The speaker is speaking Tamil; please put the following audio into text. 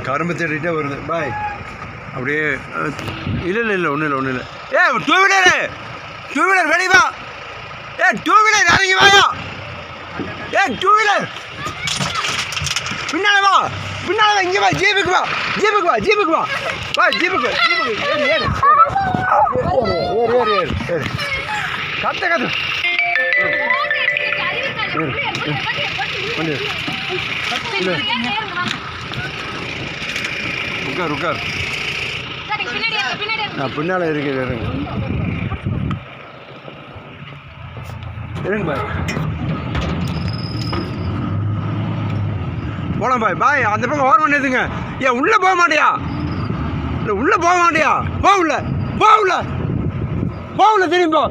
கரும்பு தேடிட்டே வருது பாய். அப்படியே இல்லை ஒன்றும் இல்லை. டூ வீலர் வெளியே வா. டூ வீலர் இறங்கி வாயா. டூ வீலர் பின்னால வா இங்கே வா. ஜீப்புக்கு வா ஜீப்புக்கு ஏறு கத்த உட்கார் நான் பின்னால் இருக்கேன். இருங்க பாய் போலாம் பாய். அந்த பக்கம் ஓரம் பண்ணிடுங்க. உள்ளே போக மாட்டியா? இல்லை உள்ளே போக மாட்டியா? போகல திரும்பி போ.